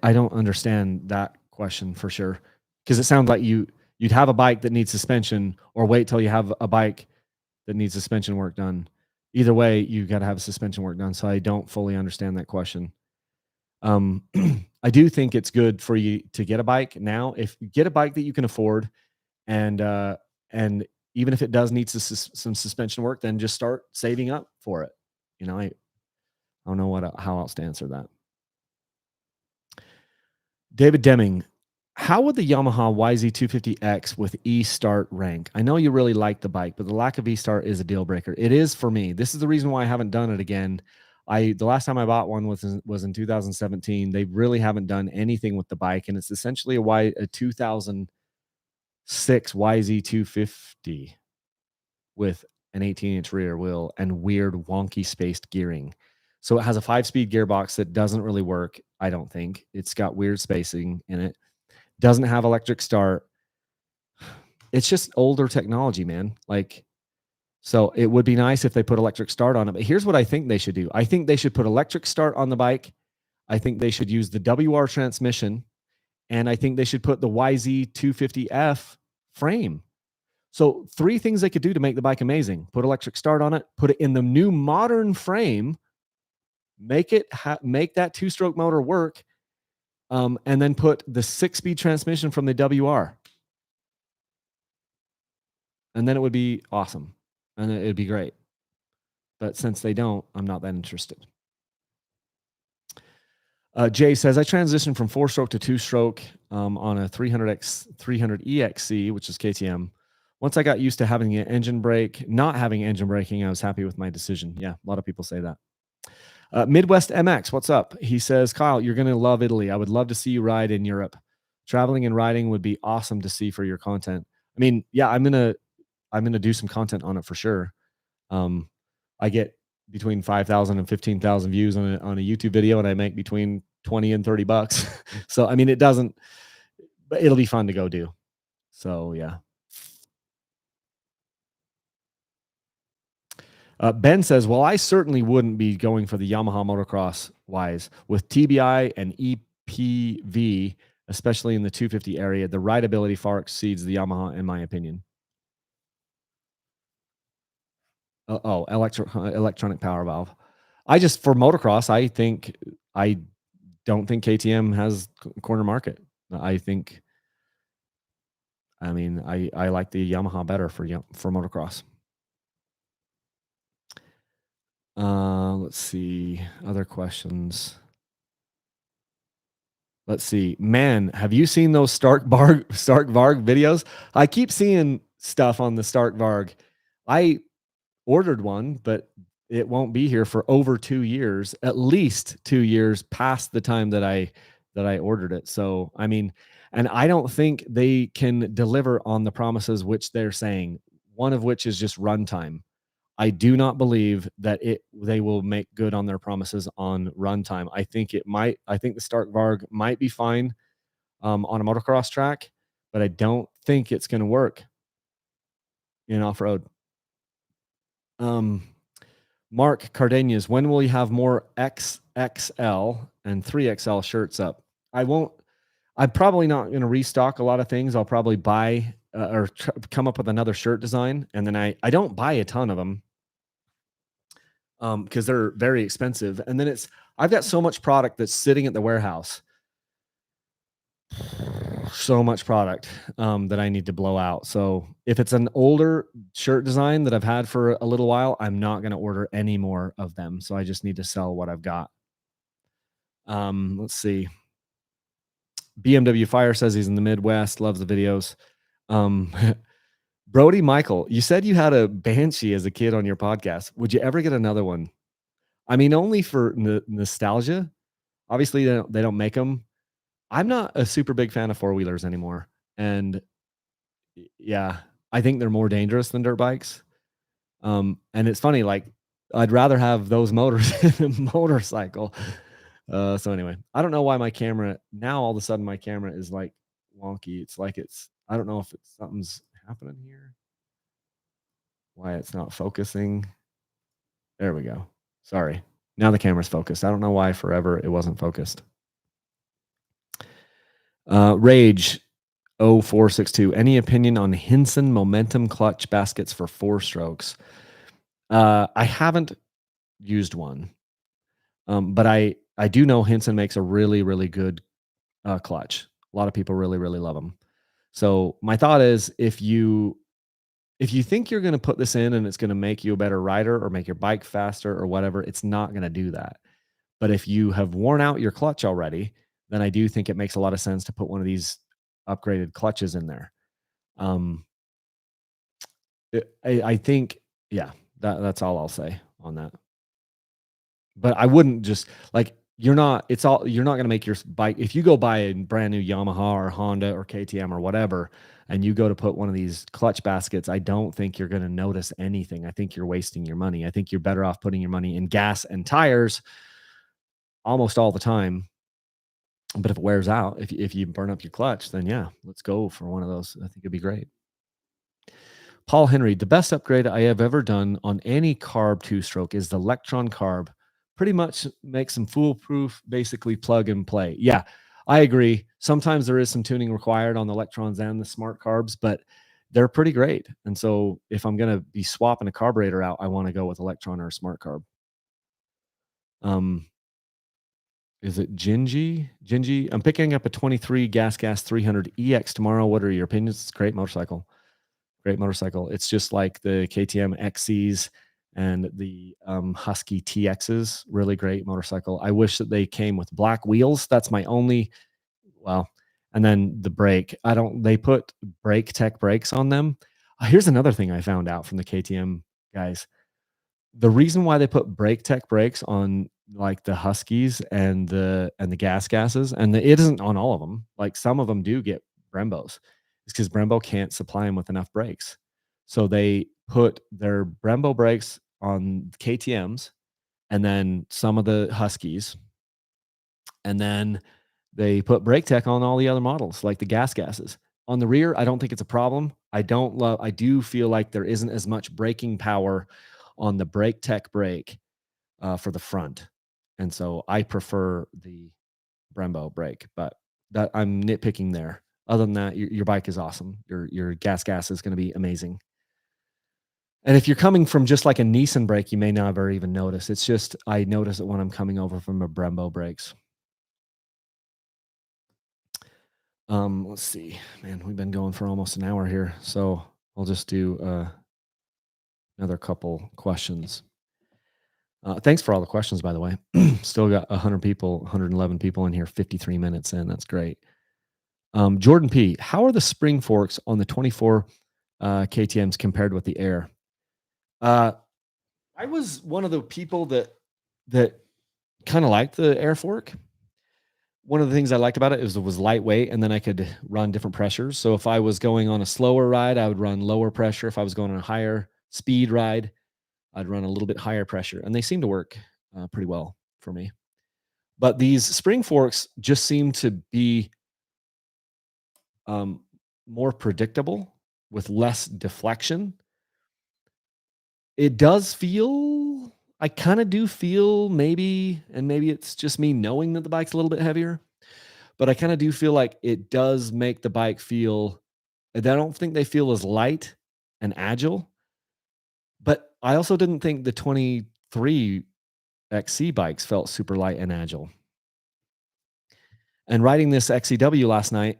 I don't understand that question for sure, because it sounds like you'd have a bike that needs suspension, or wait till you have a bike that needs suspension work done. Either way, you got to have suspension work done. So I don't fully understand that question. Um, I do think it's good for you to get a bike now. If you get a bike that you can afford, and even if it does need some suspension work, then just start saving up for it. I don't know how else to answer that. David Deming, how would the Yamaha YZ250X with E-Start rank? I know you really like the bike, but the lack of E-Start is a deal breaker. It is for me. This is the reason why I haven't done it again. The last time I bought one was in 2017. They really haven't done anything with the bike, and it's essentially a 2006 YZ250 with an 18-inch rear wheel and weird wonky spaced gearing. So it has a 5-speed gearbox that doesn't really work, I don't think. It's got weird spacing in it. Doesn't have electric start. It's just older technology, man. So it would be nice if they put electric start on it. But here's what I think they should do. I think they should put electric start on the bike. I think they should use the WR transmission. And I think they should put the YZ250F frame. So 3 things they could do to make the bike amazing: put electric start on it, put it in the new modern frame, make that 2-stroke motor work, and then put the 6-speed transmission from the WR. And then it would be awesome. And it'd be great. But since they don't, I'm not that interested. Jay says, I transitioned from 4-stroke to 2-stroke on a 300 EXC, which is KTM. Once I got used to having an engine brake, not having engine braking, I was happy with my decision. Yeah, a lot of people say that. Midwest MX, what's up? He says, Kyle, you're going to love Italy. I would love to see you ride in Europe. Traveling and riding would be awesome to see for your content. I mean, yeah, I'm gonna do some content on it for sure. I get between 5,000 and 15,000 views on a YouTube video, and I make between 20 and 30 bucks. So I mean, but it'll be fun to go do. So yeah. Ben says, well, I certainly wouldn't be going for the Yamaha motocross wise with TBI and EPV, especially in the 250 area. The rideability far exceeds the Yamaha, in my opinion. Electronic power valve. For motocross, I don't think KTM has corner market. I like the Yamaha better for motocross. Let's see other questions. Let's see, man. Have you seen those Stark Varg videos? I keep seeing stuff on the Stark Varg. I ordered one, but it won't be here for over 2 years, at least 2 years past the time that I ordered it. So, I mean, and I don't think they can deliver on the promises which they're saying, one of which is just runtime. I do not believe that they will make good on their promises on runtime. I think the Stark Varg might be fine on a motocross track, but I don't think it's going to work in off-road. Mark Cardenas, when will you have more XXL and 3XL shirts up? I won't. I'm probably not going to restock a lot of things. I'll probably buy or come up with another shirt design, and then I don't buy a ton of them because they're very expensive. And then I've got so much product that's sitting at the warehouse, so much product that I need to blow out. So if it's an older shirt design that I've had for a little while, I'm not going to order any more of them. So I just need to sell what I've got. Let's see. BMW Fire says he's in the Midwest, loves the videos. Um, Brody Michael, you said you had a Banshee as a kid on your podcast. Would you ever get another one? I mean, only for nostalgia. Obviously, they don't make them. I'm not a super big fan of four wheelers anymore, and yeah, I think they're more dangerous than dirt bikes. And it's funny, like I'd rather have those motors than a motorcycle. So anyway, I don't know why my camera now all of a sudden my camera is like wonky. It's like I don't know if it's something's happening here. Why it's not focusing. There we go. Sorry. Now the camera's focused. I don't know why forever it wasn't focused. Rage 0462. Any opinion on Hinson momentum clutch baskets for 4 strokes? I haven't used one. But I do know Hinson makes a really, really good clutch. A lot of people really, really love them. So my thought is if you think you're going to put this in and it's going to make you a better rider or make your bike faster or whatever, it's not going to do that. But if you have worn out your clutch already, then I do think it makes a lot of sense to put one of these upgraded clutches in there. I think, yeah, that's all I'll say on that. But I wouldn't just like you're not going to make your bike if you go buy a brand new Yamaha or Honda or KTM or whatever and you go to put one of these clutch baskets, I don't think you're going to notice anything. I think you're wasting your money. I think you're better off putting your money in gas and tires almost all the time. But if it wears out, if you burn up your clutch, then yeah, let's go for one of those. I think it'd be great. Paul Henry, the best upgrade I have ever done on any carb 2-stroke is the Electron carb. Pretty much makes them foolproof, basically plug and play. Yeah, I agree. Sometimes there is some tuning required on the Electrons and the smart carbs, but they're pretty great. And so if I'm going to be swapping a carburetor out, I want to go with Electron or a smart carb. Is it Gingy? Gingy, I'm picking up a 23 Gas 300 EX tomorrow. What are your opinions? It's a great motorcycle. Great motorcycle. It's just like the KTM XCs and the Husky TXs. Really great motorcycle. I wish that they came with black wheels. That's my only, well, and then the brake. They put brake tech brakes on them. Here's another thing I found out from the KTM guys. The reason why they put brake tech brakes on like the Huskies and the gas gases, and it isn't on all of them. Like some of them do get Brembos. It's because Brembo can't supply them with enough brakes. So they put their Brembo brakes on KTMs and then some of the Huskies. And then they put brake tech on all the other models, like the gas gases. On the rear, I don't think it's a problem. I do feel like there isn't as much braking power on the brake tech brake for the front. And so I prefer the Brembo brake, but that I'm nitpicking there. Other than that, your bike is awesome. Your gas is going to be amazing. And if you're coming from just like a Nissan brake, you may never even notice. It's just I notice it when I'm coming over from a Brembo brakes. Let's see, man, we've been going for almost an hour here, so I'll just do another couple questions. Thanks for all the questions, by the way. Still got 111 people in here, 53 minutes in. That's great. Jordan P, how are the spring forks on the 24 KTMs compared with the Air? I was one of the people that kind of liked the Air fork. One of the things I liked about it was lightweight, and then I could run different pressures. So if I was going on a slower ride, I would run lower pressure. If I was going on a higher speed ride, I'd run a little bit higher pressure, and they seem to work pretty well for me. But these spring forks just seem to be more predictable with less deflection. It does feel, I kind of do feel maybe, and maybe it's just me knowing that the bike's a little bit heavier, but I kind of do feel like it does make the bike feel, I don't think they feel as light and agile, but I also didn't think the 23 XC bikes felt super light and agile. And riding this XCW last night,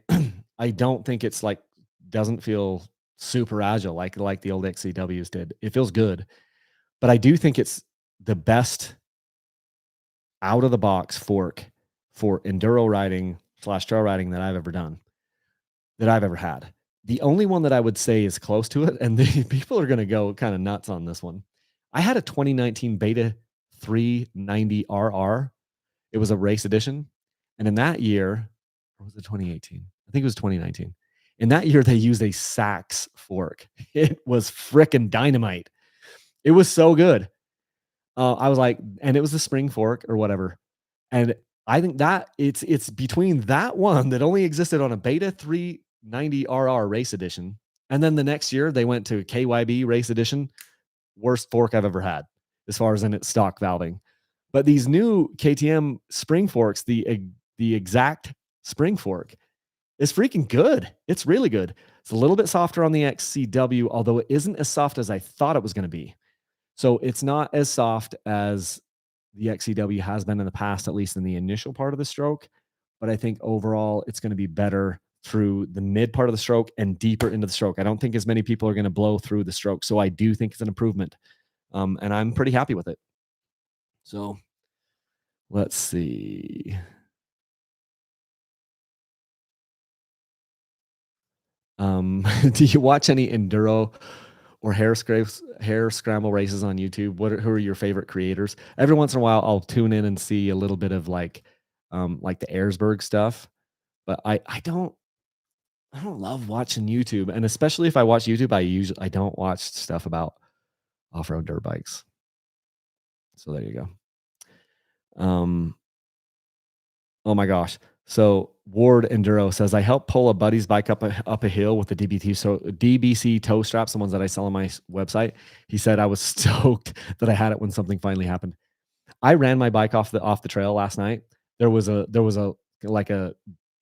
I don't think it's like, doesn't feel super agile like the old XCWs did. It feels good, but I do think it's the best out of the box fork for enduro riding slash trail riding that I've ever done, that I've ever had. The only one that I would say is close to it, and the people are going to go kind of nuts on this one. I had a 2019 Beta 390RR. It was a race edition. And in that year, or was it 2018? I think it was 2019. In that year, they used a Sachs fork. It was frickin' dynamite. It was so good. I was like, and it was a spring fork or whatever. And I think that it's between that one that only existed on a Beta 390RR race edition, and then the next year they went to KYB race edition. Worst fork I've ever had as far as in its stock valving. But these new KTM spring forks, the exact spring fork, is freaking good. It's really good. It's a little bit softer on the XCW, although it isn't as soft as I thought it was going to be. So it's not as soft as the XCW has been in the past, at least in the initial part of the stroke. But I think overall it's going to be better through the mid part of the stroke and deeper into the stroke. I don't think as many people are going to blow through the stroke. So I do think it's an improvement. And I'm pretty happy with it. So let's see. Do you watch any enduro or hair scramble races on YouTube? Who are your favorite creators? Every once in a while, I'll tune in and see a little bit of like the Ayresburg stuff, but I don't love watching YouTube, and especially if I watch YouTube, I don't watch stuff about off-road dirt bikes. So there you go. Oh my gosh. So Ward Enduro says I helped pull a buddy's bike up a hill with the DBC toe straps, the ones that I sell on my website. He said I was stoked that I had it when something finally happened. I ran my bike off the trail last night. There was a like a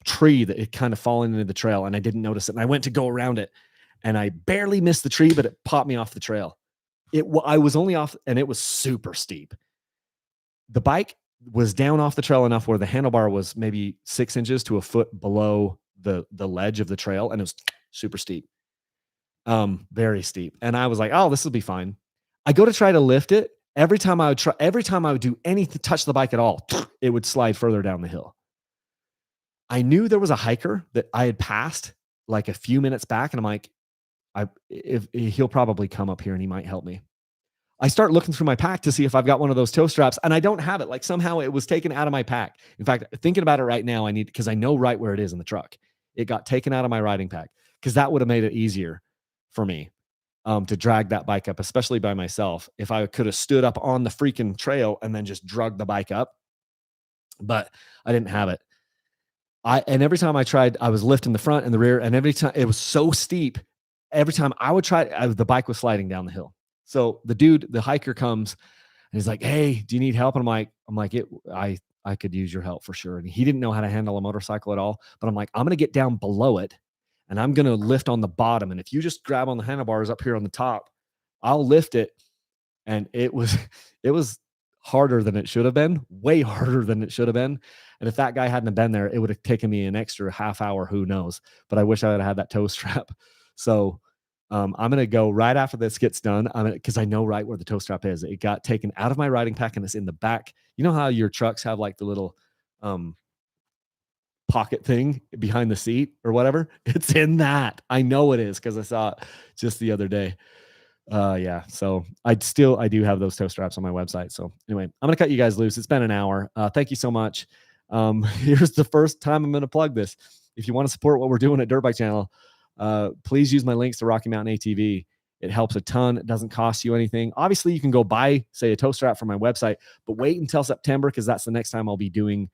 tree that had kind of fallen into the trail, and I didn't notice it. And I went to go around it, and I barely missed the tree, but it popped me off the trail. I was only off, and it was super steep. The bike was down off the trail enough where the handlebar was maybe 6 inches to a foot below the ledge of the trail, and it was super steep, very steep. And I was like, "Oh, this will be fine." I go to try to lift it. Every time I would do anything, touch the bike at all, it would slide further down the hill. I knew there was a hiker that I had passed like a few minutes back, and I'm like, if he'll probably come up here and he might help me. I start looking through my pack to see if I've got one of those toe straps, and I don't have it. Like somehow it was taken out of my pack. In fact, thinking about it right now, because I know right where it is in the truck. It got taken out of my riding pack because that would have made it easier for me to drag that bike up, especially by myself. If I could have stood up on the freaking trail and then just drug the bike up, but I didn't have it. And every time I tried, I was lifting the front and the rear, and every time it was so steep. Every time I would try, the bike was sliding down the hill. So the hiker comes and he's like, "Hey, do you need help?" And I could use your help for sure. And he didn't know how to handle a motorcycle at all. But I'm like, I'm going to get down below it and I'm going to lift on the bottom. And if you just grab on the handlebars up here on the top, I'll lift it. And it was, it was harder than it should have been, way harder than it should have been. And if that guy hadn't been there, it would have taken me an extra half hour, who knows, but I wish I would have had that toe strap. So I'm going to go right after this gets done. Cause I know right where the toe strap is. It got taken out of my riding pack and it's in the back. You know how your trucks have like the little, pocket thing behind the seat or whatever? It's in that. I know it is because I saw it just the other day. Yeah. So I do have those toe straps on my website. So anyway, I'm going to cut you guys loose. It's been an hour. Thank you so much. Here's the first time I'm going to plug this. If you want to support what we're doing at Dirt Bike Channel, please use my links to Rocky Mountain ATV. It helps a ton. It doesn't cost you anything. Obviously, you can go buy, say, a toe strap from my website, but wait until September because that's the next time I'll be doing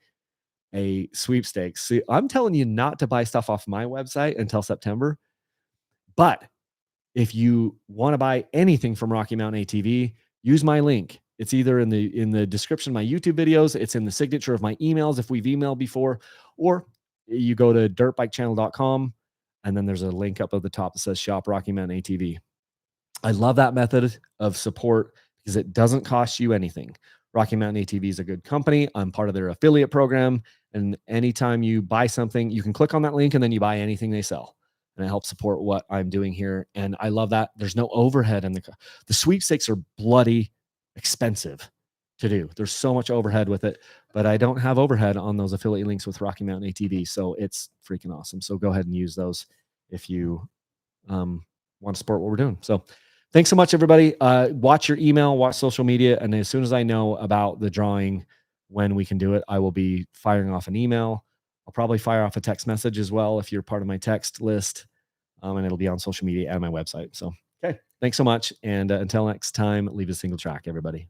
a sweepstakes. See, I'm telling you not to buy stuff off my website until September. But if you want to buy anything from Rocky Mountain ATV, use my link. It's either in the description of my YouTube videos, it's in the signature of my emails if we've emailed before, or you go to dirtbikechannel.com and then there's a link up at the top that says shop Rocky Mountain ATV. I love that method of support because it doesn't cost you anything. Rocky Mountain ATV is a good company. I'm part of their affiliate program. And anytime you buy something, you can click on that link and then you buy anything they sell. And it helps support what I'm doing here. And I love that. There's no overhead. And the sweepstakes are bloody expensive to do. There's so much overhead with it, but I don't have overhead on those affiliate links with Rocky Mountain ATV. So it's freaking awesome. So go ahead and use those if you want to support what we're doing. So thanks so much, everybody. Watch your email, watch social media. And as soon as I know about the drawing, when we can do it, I will be firing off an email. I'll probably fire off a text message as well if you're part of my text list. And it'll be on social media and my website. So, okay. Thanks so much. And until next time, leave a single track, everybody.